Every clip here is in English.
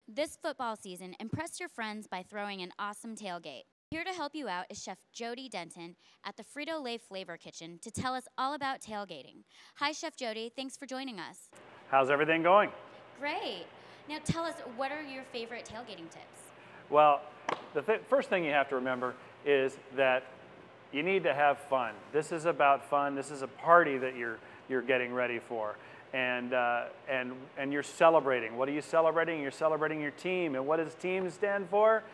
This football season, impress your friends by throwing an awesome tailgate. Here to help you out is Chef Jody Denton at the Frito-Lay Flavor Kitchen to tell us all about tailgating. Hi, Chef Jody. Thanks for joining us. How's everything going? Great. Now tell us, what are your favorite tailgating tips? Well, the first thing you have to remember is that you need to have fun. This is about fun. This is a party that you're getting ready for. And you're celebrating. What are you celebrating? You're celebrating your team. And what does team stand for?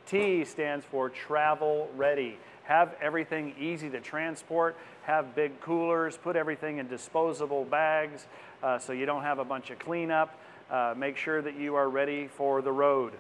T stands for travel ready. Have everything easy to transport. Have big coolers. Put everything in disposable bags so you don't have a bunch of cleanup. Make sure that you are ready for the road.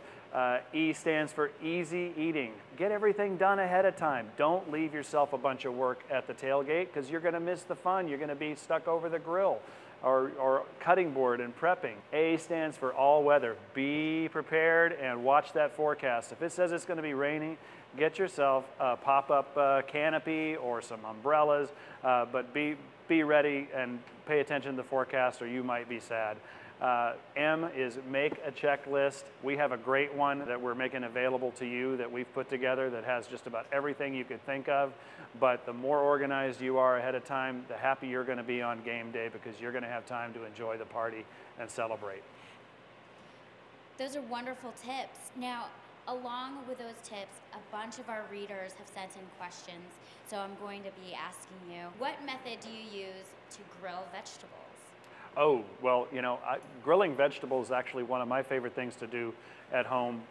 E stands for easy eating. Get everything done ahead of time. Don't leave yourself a bunch of work at the tailgate because you're going to miss the fun. You're going to be stuck over the grill or cutting board and prepping. A stands for all weather. Be prepared and watch that forecast. If it says it's going to be raining, get yourself a pop-up canopy or some umbrellas, but be ready and pay attention to the forecast or you might be sad. M is make a checklist. We have a great one that we're making available to you that we've put together that has just about everything you could think of. But the more organized you are ahead of time, the happier you're going to be on game day because you're going to have time to enjoy the party and celebrate. Those are wonderful tips. Now, along with those tips, a bunch of our readers have sent in questions, so I'm going to be asking you, what method do you use to grill vegetables? Oh, well, you know, grilling vegetables is actually one of my favorite things to do at home,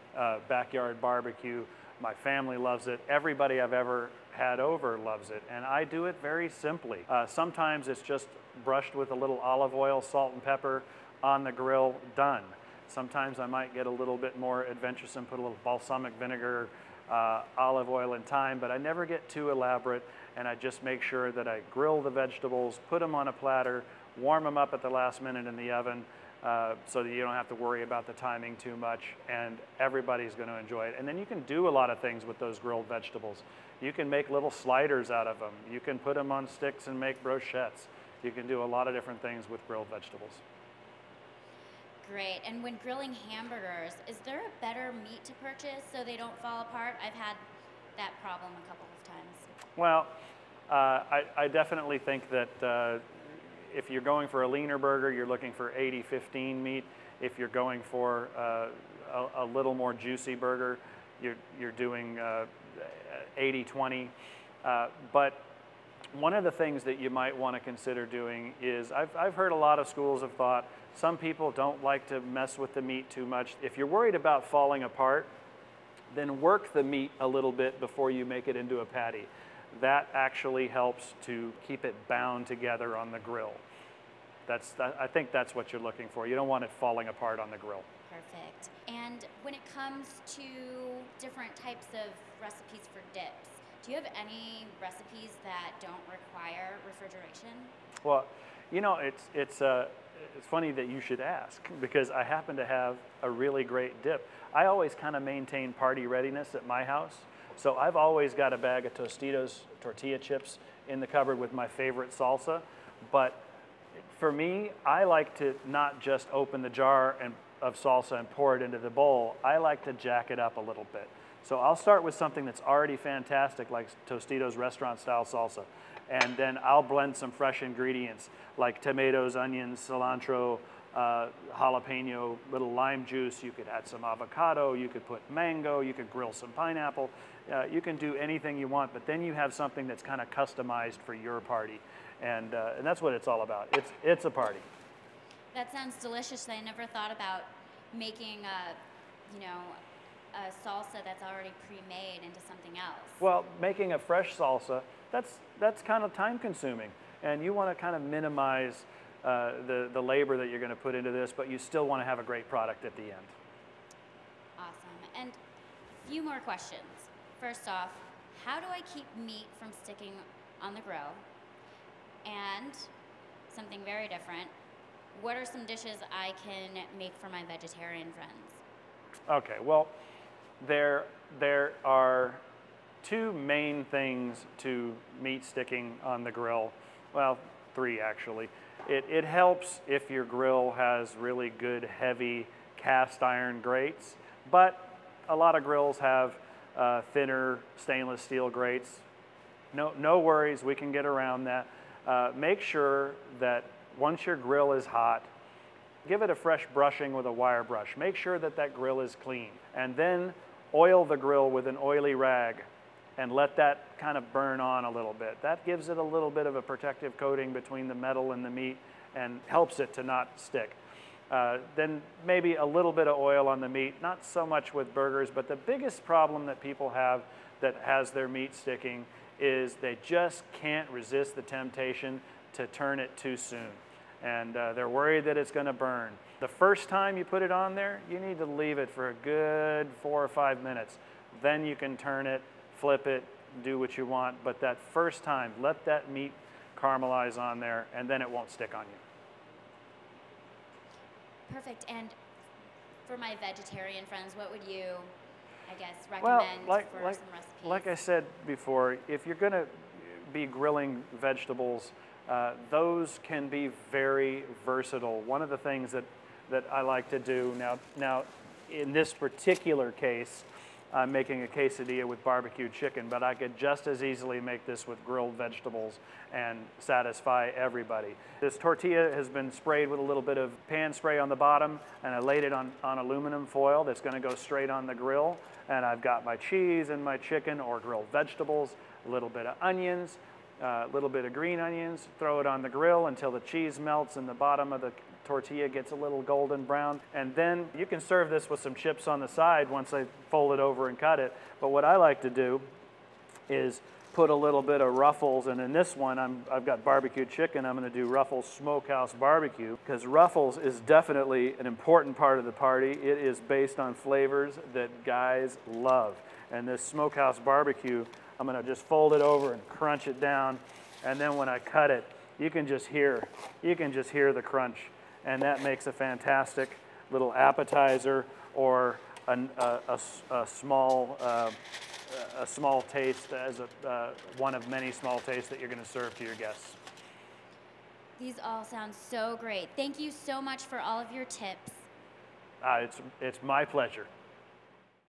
backyard barbecue. My family loves it. Everybody I've ever had over loves it, and I do it very simply. Sometimes it's just brushed with a little olive oil, salt and pepper on the grill, done. Sometimes I might get a little bit more adventuresome, put a little balsamic vinegar, olive oil and thyme, but I never get too elaborate, and I just make sure that I grill the vegetables, put them on a platter, warm them up at the last minute in the oven so that you don't have to worry about the timing too much, and everybody's going to enjoy it. And then you can do a lot of things with those grilled vegetables. You can make little sliders out of them. You can put them on sticks and make brochettes. You can do a lot of different things with grilled vegetables. Great. And when grilling hamburgers, is there a better meat to purchase so they don't fall apart? I've had that problem a couple of times. Well, I definitely think that if you're going for a leaner burger, you're looking for 80-15 meat. If you're going for a little more juicy burger, you're doing 80-20. But one of the things that you might want to consider doing is, I've heard a lot of schools of thought, some people don't like to mess with the meat too much. If you're worried about falling apart, then work the meat a little bit before you make it into a patty. That actually helps to keep it bound together on the grill. I think that's what you're looking for. You don't want it falling apart on the grill. Perfect. And when it comes to different types of recipes for dips, do you have any recipes that don't require refrigeration? Well, you know, it's funny that you should ask because I happen to have a really great dip. I always kind of maintain party readiness at my house. So I've always got a bag of Tostitos tortilla chips in the cupboard with my favorite salsa. But for me, I like to not just open the jar of salsa and pour it into the bowl. I like to jack it up a little bit. So I'll start with something that's already fantastic, like Tostitos restaurant style salsa. And then I'll blend some fresh ingredients like tomatoes, onions, cilantro, jalapeno, little lime juice. You could add some avocado, you could put mango, you could grill some pineapple. You can do anything you want, but then you have something that's kind of customized for your party. And that's what it's all about. It's a party. That sounds delicious. I never thought about making a salsa that's already pre-made into something else. Well, making a fresh salsa, that's kind of time consuming. And you want to kind of minimize the labor that you're going to put into this, but you still want to have a great product at the end. Awesome. And a few more questions. First off, how do I keep meat from sticking on the grill? And something very different, what are some dishes I can make for my vegetarian friends? Okay, well, there are two main things to meat sticking on the grill. Well, three actually. It helps if your grill has really good heavy cast iron grates, but a lot of grills have thinner stainless steel grates. No worries, we can get around that. Make sure that once your grill is hot, give it a fresh brushing with a wire brush. Make sure that that grill is clean. And then oil the grill with an oily rag and let that kind of burn on a little bit. That gives it a little bit of a protective coating between the metal and the meat and helps it to not stick. Then maybe a little bit of oil on the meat, not so much with burgers, but the biggest problem that people have that has their meat sticking is they just can't resist the temptation to turn it too soon. And they're worried that it's going to burn. The first time you put it on there, you need to leave it for a good 4 or 5 minutes. Then you can turn it, flip it, do what you want. But that first time, let that meat caramelize on there, and then it won't stick on you. Perfect. And for my vegetarian friends, what would you, I guess, Well, recommend for some recipes? like I said before, if you're going to be grilling vegetables, those can be very versatile. One of the things that I like to do now in this particular case, I'm making a quesadilla with barbecue chicken, but I could just as easily make this with grilled vegetables and satisfy everybody. This tortilla has been sprayed with a little bit of pan spray on the bottom, and I laid it on aluminum foil that's going to go straight on the grill. And I've got my cheese and my chicken or grilled vegetables, a little bit of onions, a little bit of green onions, throw it on the grill until the cheese melts and the bottom of the tortilla gets a little golden brown. And then you can serve this with some chips on the side once I fold it over and cut it. But what I like to do is put a little bit of Ruffles, and in this one I've got barbecue chicken. I'm going to do Ruffles Smokehouse Barbecue because Ruffles is definitely an important part of the party. It is based on flavors that guys love. And this Smokehouse Barbecue, I'm going to just fold it over and crunch it down, and then when I cut it, you can just hear the crunch, and that makes a fantastic little appetizer or a small taste as one of many small tastes that you're going to serve to your guests. These all sound so great. Thank you so much for all of your tips. It's my pleasure.